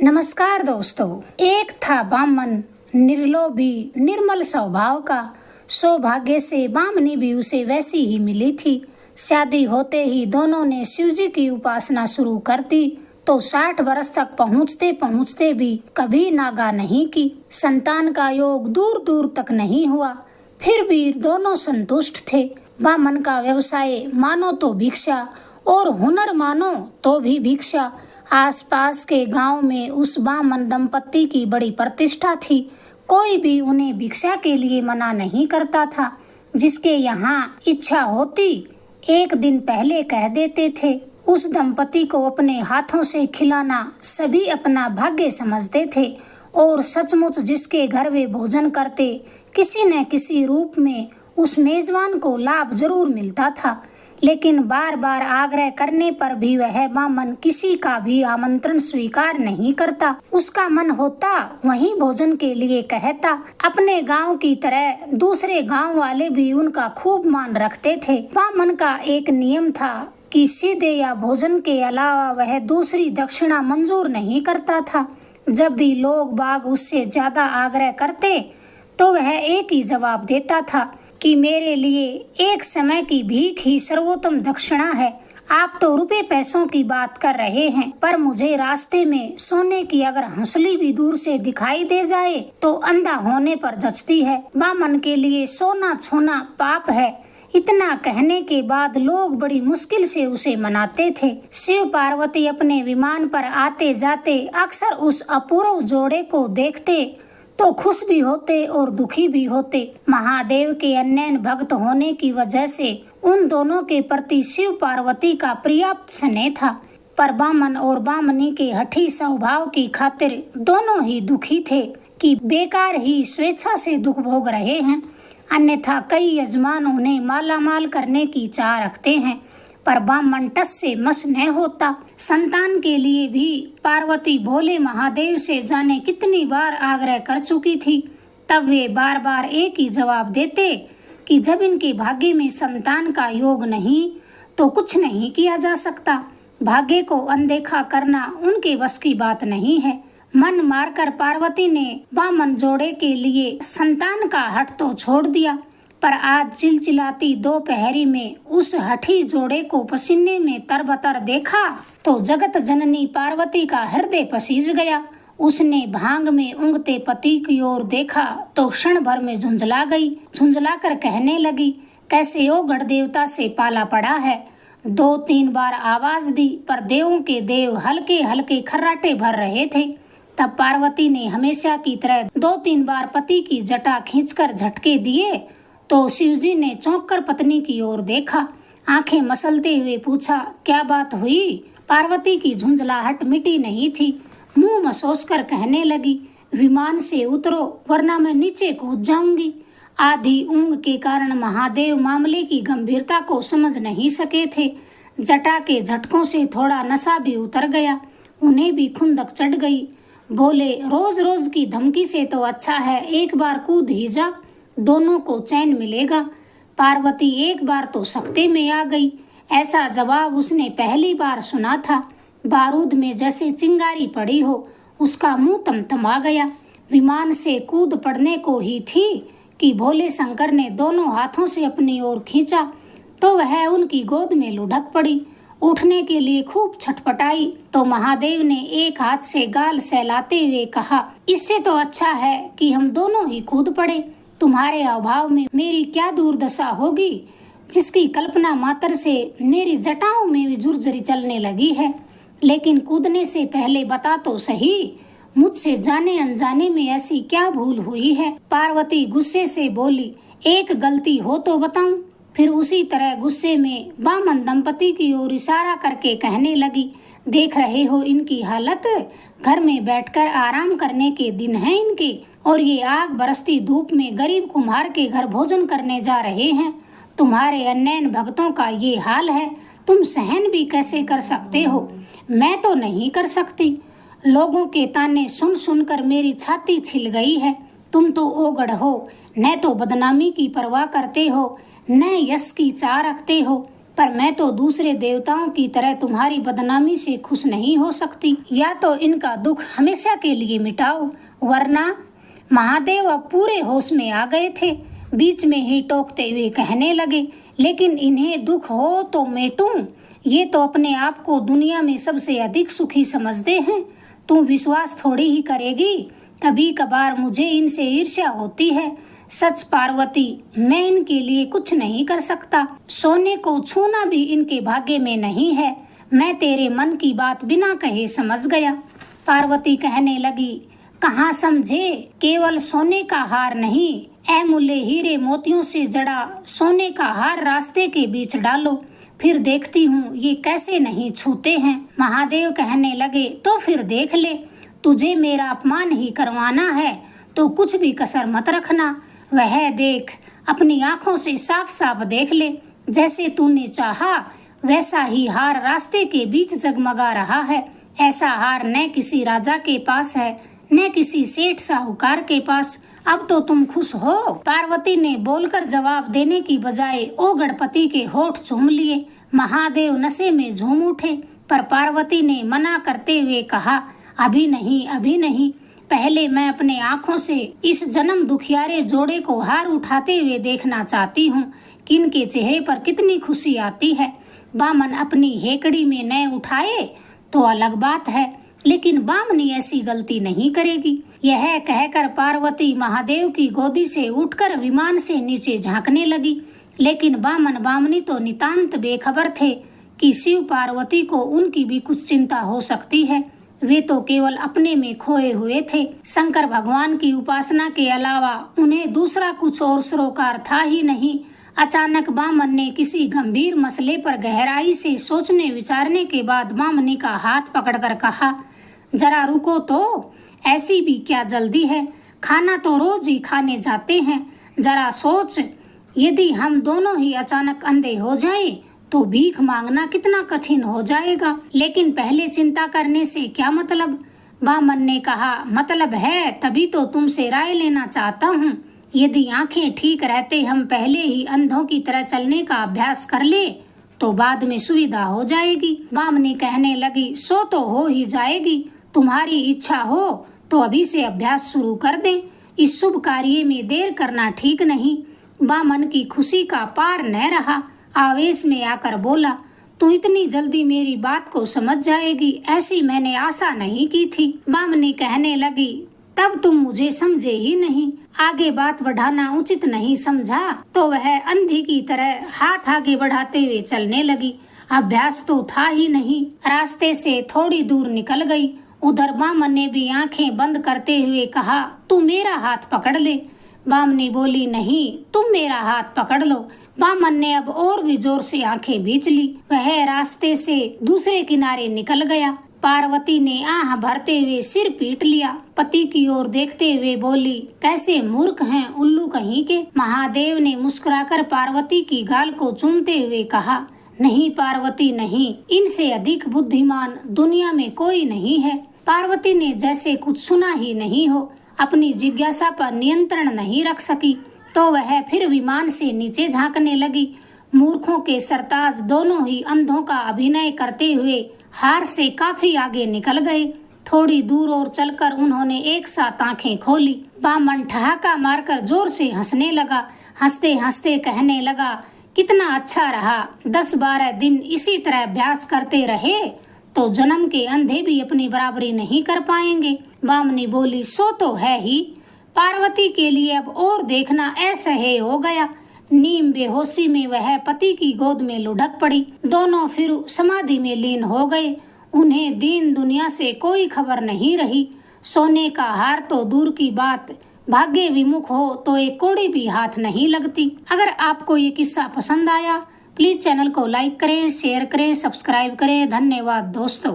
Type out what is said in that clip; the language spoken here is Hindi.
नमस्कार दोस्तों। एक था बामन, निर्लोभी निर्मल स्वभाव का। सौभाग्य से बामनी भी उसे वैसी ही मिली थी। शादी होते ही दोनों ने शिवजी की उपासना शुरू कर दी तो 60 वर्ष तक पहुँचते पहुँचते भी कभी नागा नहीं की। संतान का योग दूर दूर तक नहीं हुआ, फिर भी दोनों संतुष्ट थे। बामन का व्यवसाय मानो तो भिक्षा और हुनर मानो तो भी भिक्षा। आसपास के गांव में उस बामन दंपत्ति की बड़ी प्रतिष्ठा थी। कोई भी उन्हें भिक्षा के लिए मना नहीं करता था। जिसके यहाँ इच्छा होती एक दिन पहले कह देते थे। उस दंपति को अपने हाथों से खिलाना सभी अपना भाग्य समझते थे और सचमुच जिसके घर वे भोजन करते किसी न किसी रूप में उस मेजबान को लाभ जरूर मिलता था। लेकिन बार बार आग्रह करने पर भी वह बामन किसी का भी आमंत्रण स्वीकार नहीं करता। उसका मन होता वहीं भोजन के लिए कहता। अपने गांव की तरह दूसरे गांव वाले भी उनका खूब मान रखते थे। बामन का एक नियम था कि सीधे या भोजन के अलावा वह दूसरी दक्षिणा मंजूर नहीं करता था। जब भी लोग बाग उससे ज्यादा आग्रह करते तो वह एक ही जवाब देता था कि मेरे लिए एक समय की भीख ही सर्वोत्तम दक्षिणा है। आप तो रुपए पैसों की बात कर रहे हैं, पर मुझे रास्ते में सोने की अगर हंसली भी दूर से दिखाई दे जाए तो अंधा होने पर जचती है। बामन के लिए सोना छूना पाप है। इतना कहने के बाद लोग बड़ी मुश्किल से उसे मनाते थे। शिव पार्वती अपने विमान पर आते जाते अक्सर उस अपूर्व जोड़े को देखते तो खुश भी होते और दुखी भी होते। महादेव के अनन्य भक्त होने की वजह से उन दोनों के प्रति शिव पार्वती का पर्याप्त स्नेह था, पर बामन और बामनी के हठी स्वभाव की खातिर दोनों ही दुखी थे कि बेकार ही स्वेच्छा से दुख भोग रहे हैं। अन्यथा कई यजमान उन्हें मालामाल करने की चाह रखते हैं, पर बामन टस से मस न होता। संतान के लिए भी पार्वती भोले महादेव से जाने कितनी बार आग्रह कर चुकी थी। तब वे बार बार एक ही जवाब देते कि जब इनके भाग्य में संतान का योग नहीं तो कुछ नहीं किया जा सकता। भाग्य को अनदेखा करना उनके बस की बात नहीं है। मन मारकर पार्वती ने बामन जोड़े के लिए संतान का हट तो छोड़ दिया, पर आज चिलचिलाती दोपहरी में उस हठी जोड़े को पसीने में तरबतर देखा तो जगत जननी पार्वती का हृदय पसीज गया। उसने भांग में उंगते पति की ओर देखा तो क्षण भर में झुंझला गई। झुंझला कर कहने लगी, कैसे ओ गढ़ देवता से पाला पड़ा है। 2-3 बार आवाज दी, पर देवों के देव हल्के हल्के खर्राटे भर रहे थे। तब पार्वती ने हमेशा की तरह 2-3 बार पति की जटा खींचकर झटके दिए तो शिवजी ने चौंक कर पत्नी की ओर देखा। आंखें मसलते हुए पूछा, क्या बात हुई। पार्वती की झुंझलाहट मिटी नहीं थी। मुंह मसोस कर कहने लगी, विमान से उतरो वरना मैं नीचे कूद जाऊंगी। आधी ऊंग के कारण महादेव मामले की गंभीरता को समझ नहीं सके थे। जटा के झटकों से थोड़ा नशा भी उतर गया, उन्हें भी खुंदक चढ़ गई। बोले, रोज रोज की धमकी से तो अच्छा है एक बार कूद ही जा, दोनों को चैन मिलेगा। पार्वती एक बार तो सख्ते में आ गई। ऐसा जवाब उसने पहली बार सुना था। बारूद में जैसे चिंगारी पड़ी हो, उसका मुंह तमतमा गया। विमान से कूद पड़ने को ही थी कि भोले शंकर ने दोनों हाथों से अपनी ओर खींचा तो वह उनकी गोद में लुढ़क पड़ी। उठने के लिए खूब छटपटाई तो महादेव ने एक हाथ से गाल सहलाते हुए कहा, इससे तो अच्छा है कि हम दोनों ही कूद पड़े। तुम्हारे अभाव में मेरी क्या दुर्दशा होगी, जिसकी कल्पना मात्र से मेरी जटाओं में भी झुरझुरी चलने लगी है। लेकिन कूदने से पहले बता तो सही, मुझसे जाने अनजाने में ऐसी क्या भूल हुई है। पार्वती गुस्से से बोली, एक गलती हो तो बताऊं। फिर उसी तरह गुस्से में बामन दंपति की ओर इशारा करके कहने लगी, देख रहे हो इनकी हालत, घर में बैठकर आराम करने के दिन हैं इनके, और ये आग बरसती धूप में गरीब कुम्हार के घर भोजन करने जा रहे हैं। तुम्हारे अन्य भक्तों का ये हाल है, तुम सहन भी कैसे कर सकते हो। मैं तो नहीं कर सकती। लोगों के ताने सुन सुनकर मेरी छाती छिल गई है। तुम तो ओगढ़ हो, न तो बदनामी की परवाह करते हो न यश की चाह रखते हो, पर मैं तो दूसरे देवताओं की तरह तुम्हारी बदनामी से खुश नहीं हो सकती। या तो इनका दुख हमेशा के लिए मिटाओ, वरना। महादेव अब पूरे होश में आ गए थे। बीच में ही टोकते हुए कहने लगे, लेकिन इन्हें दुख हो तो मेटूं। ये तो अपने आप को दुनिया में सबसे अधिक सुखी समझते हैं। तू विश्वास थोड़ी ही करेगी, कभी कभार मुझे इनसे ईर्ष्या होती है। सच पार्वती, मैं इनके लिए कुछ नहीं कर सकता। सोने को छूना भी इनके भाग्य में नहीं है। मैं तेरे मन की बात बिना कहे समझ गया। पार्वती कहने लगी, कहाँ समझे, केवल सोने का हार नहीं, अमूल्य हीरे मोतियों से जड़ा सोने का हार रास्ते के बीच डालो, फिर देखती हूँ ये कैसे नहीं छूते हैं। महादेव कहने लगे, तो फिर देख ले, तुझे मेरा अपमान ही करवाना है तो कुछ भी कसर मत रखना। वह देख, अपनी आंखों से साफ साफ देख ले, जैसे तूने चाहा वैसा ही हार रास्ते के बीच जगमगा रहा है। ऐसा हार न किसी राजा के पास है, न किसी सेठ साहूकार के पास। अब तो तुम खुश हो। पार्वती ने बोलकर जवाब देने की बजाय ओ गणपति के होठ चूम लिए। महादेव नशे में झूम उठे, पर पार्वती ने मना करते हुए कहा, अभी नहीं, अभी नहीं। पहले मैं अपने आँखों से इस जन्म दुखियारे जोड़े को हार उठाते हुए देखना चाहती हूँ कि इनके चेहरे पर कितनी खुशी आती है। बामन अपनी हेकड़ी में न उठाए तो अलग बात है, लेकिन बामनी ऐसी गलती नहीं करेगी। यह कहकर पार्वती महादेव की गोदी से उठकर विमान से नीचे झांकने लगी। लेकिन बामन बामनी तो नितांत बेखबर थे कि शिव पार्वती को उनकी भी कुछ चिंता हो सकती है। वे तो केवल अपने में खोए हुए थे। शंकर भगवान की उपासना के अलावा उन्हें दूसरा कुछ और सरोकार था ही नहीं। अचानक बामन ने किसी गंभीर मसले पर गहराई से सोचने विचारने के बाद बामनी का हाथ पकड़कर कहा, जरा रुको तो, ऐसी भी क्या जल्दी है, खाना तो रोज ही खाने जाते हैं। जरा सोच, यदि हम दोनों ही अचानक अंधे हो जाएं, तो भीख मांगना कितना कठिन हो जाएगा। लेकिन पहले चिंता करने से क्या मतलब? बामन ने कहा, मतलब है, तभी तो तुमसे राय लेना चाहता हूँ। यदि आंखें ठीक रहते हम पहले ही अंधों की तरह चलने का अभ्यास कर ले तो बाद में सुविधा हो जाएगी। बामनी कहने लगी, सो तो हो ही जाएगी, तुम्हारी इच्छा हो तो अभी से अभ्यास शुरू कर दें। इस शुभ कार्य में देर करना ठीक नहीं। बामन की खुशी का पार न रहा, आवेश में आकर बोला, तू इतनी जल्दी मेरी बात को समझ जाएगी, ऐसी मैंने आशा नहीं की थी। बामनी कहने लगी, तब तुम मुझे समझे ही नहीं। आगे बात बढ़ाना उचित नहीं समझा तो वह अंधी की तरह हाथ आगे बढ़ाते हुए चलने लगी। अभ्यास तो था ही नहीं। रास्ते से थोड़ी दूर निकल गई। उधर बामन ने भी आंखें बंद करते हुए कहा, तू मेरा हाथ पकड़ ले। बामनी बोली, नहीं, तुम मेरा हाथ पकड़ लो। बामन ने अब और भी जोर से आंखें भींच ली। वह रास्ते से दूसरे किनारे निकल गया। पार्वती ने आह भरते हुए सिर पीट लिया। पति की ओर देखते हुए बोली, कैसे मूर्ख हैं उल्लू कहीं के। महादेव ने मुस्कुराकर पार्वती की गाल को चूमते हुए कहा, नहीं पार्वती नहीं, इनसे अधिक बुद्धिमान दुनिया में कोई नहीं है। पार्वती ने जैसे कुछ सुना ही नहीं हो, अपनी जिज्ञासा पर नियंत्रण नहीं रख सकी तो वह फिर विमान से नीचे झांकने लगी। मूर्खों के सरताज दोनों ही अंधों का अभिनय करते हुए हार से काफी आगे निकल गए। थोड़ी दूर और चलकर उन्होंने एक साथ आंखें खोली। बामन ठहाका मारकर जोर से हंसने लगा। हंसते हंसते कहने लगा, कितना अच्छा रहा, 10-12 दिन इसी तरह अभ्यास करते रहे तो जन्म के अंधे भी अपनी बराबरी नहीं कर पाएंगे। बामनी बोली, सो तो है ही। पार्वती के लिए अब और देखना असह्य हो गया। नीम बेहोशी में वह पति की गोद में लुढ़क पड़ी। दोनों फिर समाधि में लीन हो गए। उन्हें दीन दुनिया से कोई खबर नहीं रही। सोने का हार तो दूर की बात, भाग्य विमुख हो तो एक कौड़ी भी हाथ नहीं लगती। अगर आपको ये किस्सा पसंद आया प्लीज चैनल को लाइक करें, शेयर करें, सब्सक्राइब करें। धन्यवाद दोस्तों।